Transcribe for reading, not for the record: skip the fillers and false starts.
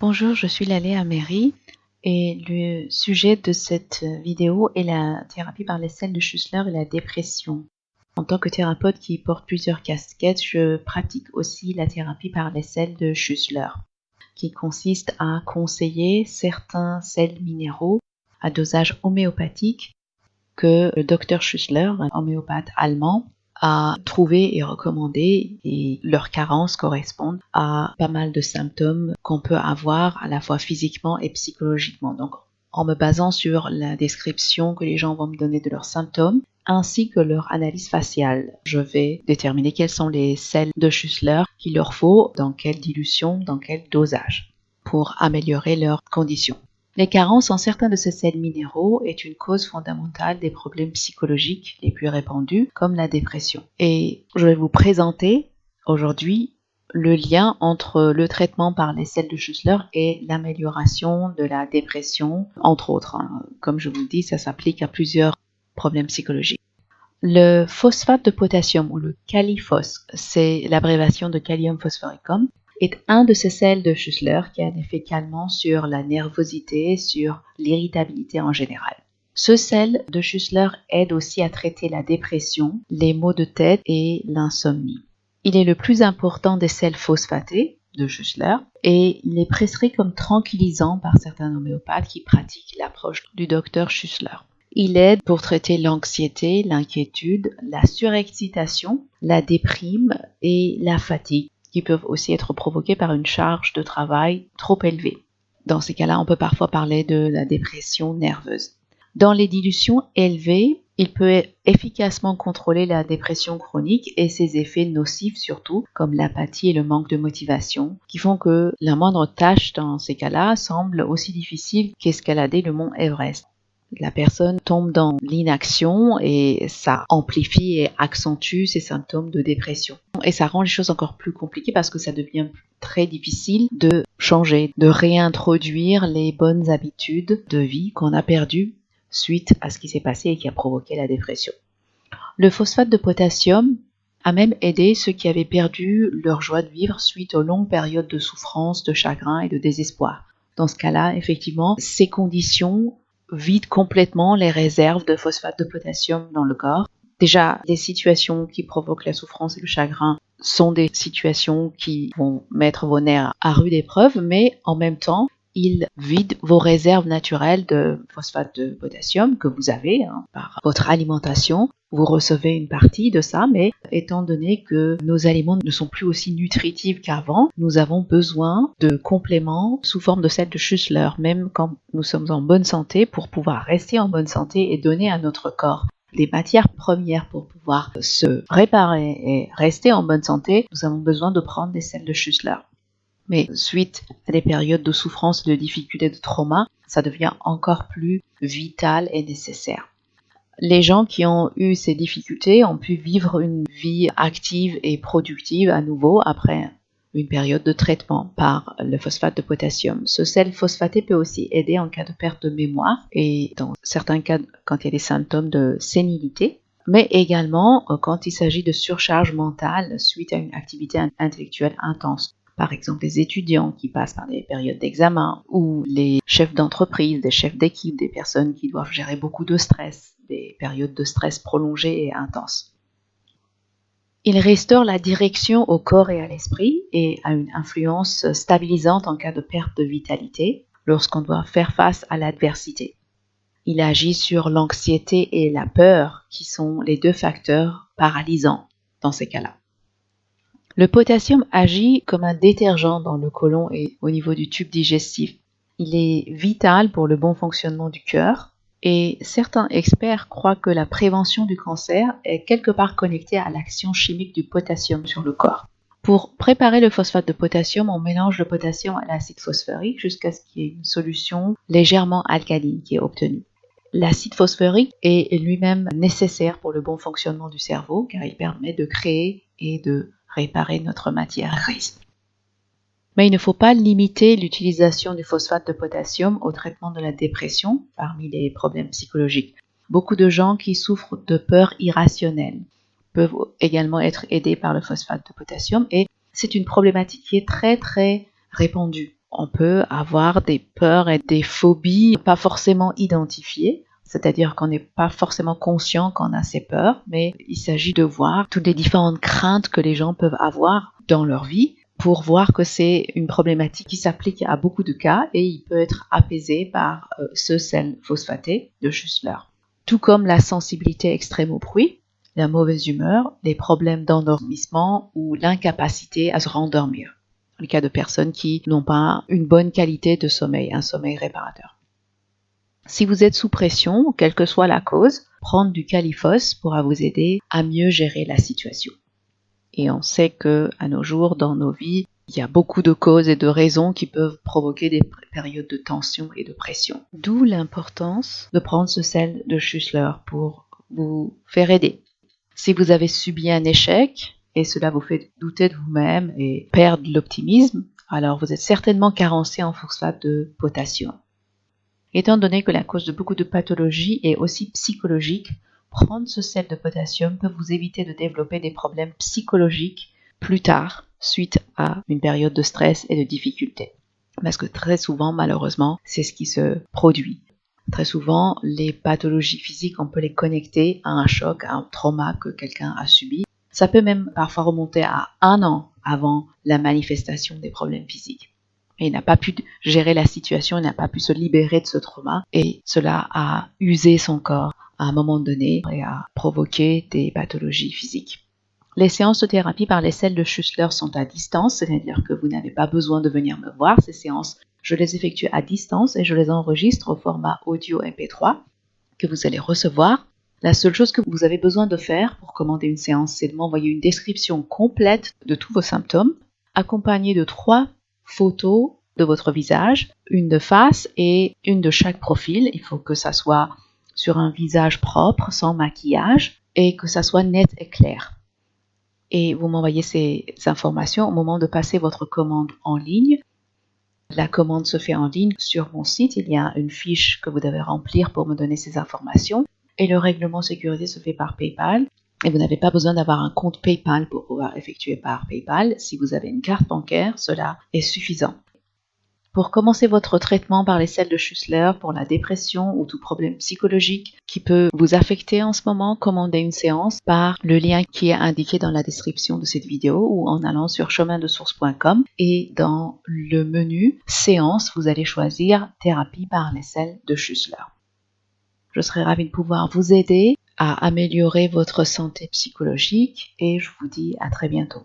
Bonjour, je suis Laléa Mary et le sujet de cette vidéo est la thérapie par les sels de Schussler et la dépression. En tant que thérapeute qui porte plusieurs casquettes, je pratique aussi la thérapie par les sels de Schussler, qui consiste à conseiller certains sels minéraux à dosage homéopathique que le docteur Schussler, un homéopathe allemand, a trouvé et recommandé, et leurs carences correspondent à pas mal de symptômes qu'on peut avoir à la fois physiquement et psychologiquement. Donc, en me basant sur la description que les gens vont me donner de leurs symptômes, ainsi que leur analyse faciale, je vais déterminer quels sont les sels de Schussler qu'il leur faut, dans quelle dilution, dans quel dosage, pour améliorer leurs conditions. Les carences en certains de ces sels minéraux est une cause fondamentale des problèmes psychologiques les plus répandus, comme la dépression. Et je vais vous présenter aujourd'hui le lien entre le traitement par les sels de Schussler et l'amélioration de la dépression, entre autres. Comme je vous le dis, ça s'applique à plusieurs problèmes psychologiques. Le phosphate de potassium, ou le Caliphos, c'est l'abréviation de Kalium phosphoricum, est un de ces sels de Schussler qui a un effet calmant sur la nervosité, sur l'irritabilité en général. Ce sel de Schussler aide aussi à traiter la dépression, les maux de tête et l'insomnie. Il est le plus important des sels phosphatés de Schussler et il est prescrit comme tranquillisant par certains homéopathes qui pratiquent l'approche du docteur Schussler. Il aide pour traiter l'anxiété, l'inquiétude, la surexcitation, la déprime et la fatigue, qui peuvent aussi être provoquées par une charge de travail trop élevée. Dans ces cas-là, on peut parfois parler de la dépression nerveuse. Dans les dilutions élevées, il peut efficacement contrôler la dépression chronique et ses effets nocifs surtout, comme l'apathie et le manque de motivation, qui font que la moindre tâche dans ces cas-là semble aussi difficile qu'escalader le mont Everest. La personne tombe dans l'inaction et ça amplifie et accentue ses symptômes de dépression. Et ça rend les choses encore plus compliquées parce que ça devient très difficile de changer, de réintroduire les bonnes habitudes de vie qu'on a perdues suite à ce qui s'est passé et qui a provoqué la dépression. Le phosphate de potassium a même aidé ceux qui avaient perdu leur joie de vivre suite aux longues périodes de souffrance, de chagrin et de désespoir. Dans ce cas-là, effectivement, ces conditions vide complètement les réserves de phosphate de potassium dans le corps. Déjà, les situations qui provoquent la souffrance et le chagrin sont des situations qui vont mettre vos nerfs à rude épreuve, mais en même temps, ils vident vos réserves naturelles de phosphate de potassium que vous avez par votre alimentation. Vous recevez une partie de ça, mais étant donné que nos aliments ne sont plus aussi nutritifs qu'avant, nous avons besoin de compléments sous forme de sel de Schussler, même quand nous sommes en bonne santé, pour pouvoir rester en bonne santé et donner à notre corps les matières premières pour pouvoir se réparer et rester en bonne santé. Nous avons besoin de prendre des sels de Schussler. Mais suite à des périodes de souffrance, de difficultés, de trauma, ça devient encore plus vital et nécessaire. Les gens qui ont eu ces difficultés ont pu vivre une vie active et productive à nouveau après une période de traitement par le phosphate de potassium. Ce sel phosphaté peut aussi aider en cas de perte de mémoire et dans certains cas quand il y a des symptômes de sénilité, mais également quand il s'agit de surcharge mentale suite à une activité intellectuelle intense. Par exemple, les étudiants qui passent par des périodes d'examen ou les chefs d'entreprise, des chefs d'équipe, des personnes qui doivent gérer beaucoup de stress, des périodes de stress prolongées et intenses. Il restaure la direction au corps et à l'esprit et a une influence stabilisante en cas de perte de vitalité lorsqu'on doit faire face à l'adversité. Il agit sur l'anxiété et la peur qui sont les deux facteurs paralysants dans ces cas-là. Le potassium agit comme un détergent dans le côlon et au niveau du tube digestif. Il est vital pour le bon fonctionnement du cœur et certains experts croient que la prévention du cancer est quelque part connectée à l'action chimique du potassium sur le corps. Pour préparer le phosphate de potassium, on mélange le potassium à l'acide phosphorique jusqu'à ce qu'il y ait une solution légèrement alcaline qui est obtenue. L'acide phosphorique est lui-même nécessaire pour le bon fonctionnement du cerveau car il permet de créer et de réparer notre matière grise. Mais il ne faut pas limiter l'utilisation du phosphate de potassium au traitement de la dépression parmi les problèmes psychologiques. Beaucoup de gens qui souffrent de peurs irrationnelles peuvent également être aidés par le phosphate de potassium et c'est une problématique qui est très répandue. On peut avoir des peurs et des phobies pas forcément identifiées, c'est-à-dire qu'on n'est pas forcément conscient qu'on a ces peurs, mais il s'agit de voir toutes les différentes craintes que les gens peuvent avoir dans leur vie pour voir que c'est une problématique qui s'applique à beaucoup de cas et il peut être apaisé par ce sel phosphaté de Schussler. Tout comme la sensibilité extrême au bruit, la mauvaise humeur, les problèmes d'endormissement ou l'incapacité à se rendormir. Dans le cas de personnes qui n'ont pas une bonne qualité de sommeil, un sommeil réparateur. Si vous êtes sous pression, quelle que soit la cause, prendre du Califos pourra vous aider à mieux gérer la situation. Et on sait que à nos jours, dans nos vies, il y a beaucoup de causes et de raisons qui peuvent provoquer des périodes de tension et de pression. D'où l'importance de prendre ce sel de Schussler pour vous faire aider. Si vous avez subi un échec et cela vous fait douter de vous-même et perdre l'optimisme, alors vous êtes certainement carencé en phosphate de potassium. Étant donné que la cause de beaucoup de pathologies est aussi psychologique, prendre ce sel de potassium peut vous éviter de développer des problèmes psychologiques plus tard, suite à une période de stress et de difficulté. Parce que très souvent, malheureusement, c'est ce qui se produit. Très souvent, les pathologies physiques, on peut les connecter à un choc, à un trauma que quelqu'un a subi. Ça peut même parfois remonter à 1 an avant la manifestation des problèmes physiques. Et il n'a pas pu gérer la situation, il n'a pas pu se libérer de ce trauma et cela a usé son corps à un moment donné et a provoqué des pathologies physiques. Les séances de thérapie par les sels de Schussler sont à distance, c'est-à-dire que vous n'avez pas besoin de venir me voir. Ces séances, je les effectue à distance et je les enregistre au format audio MP3 que vous allez recevoir. La seule chose que vous avez besoin de faire pour commander une séance, c'est de m'envoyer une description complète de tous vos symptômes, accompagnée de 3 photos de votre visage, une de face et une de chaque profil. Il faut que ça soit sur un visage propre, sans maquillage, et que ça soit net et clair. Et vous m'envoyez ces informations au moment de passer votre commande en ligne. La commande se fait en ligne sur mon site. Il y a une fiche que vous devez remplir pour me donner ces informations. Et le règlement sécurité se fait par PayPal. Et vous n'avez pas besoin d'avoir un compte PayPal pour pouvoir effectuer par PayPal. Si vous avez une carte bancaire, cela est suffisant. Pour commencer votre traitement par les sels de Schussler pour la dépression ou tout problème psychologique qui peut vous affecter en ce moment, commandez une séance par le lien qui est indiqué dans la description de cette vidéo ou en allant sur chemindesource.com et dans le menu séance, vous allez choisir thérapie par les sels de Schussler. Je serai ravie de pouvoir vous aider à améliorer votre santé psychologique et je vous dis à très bientôt.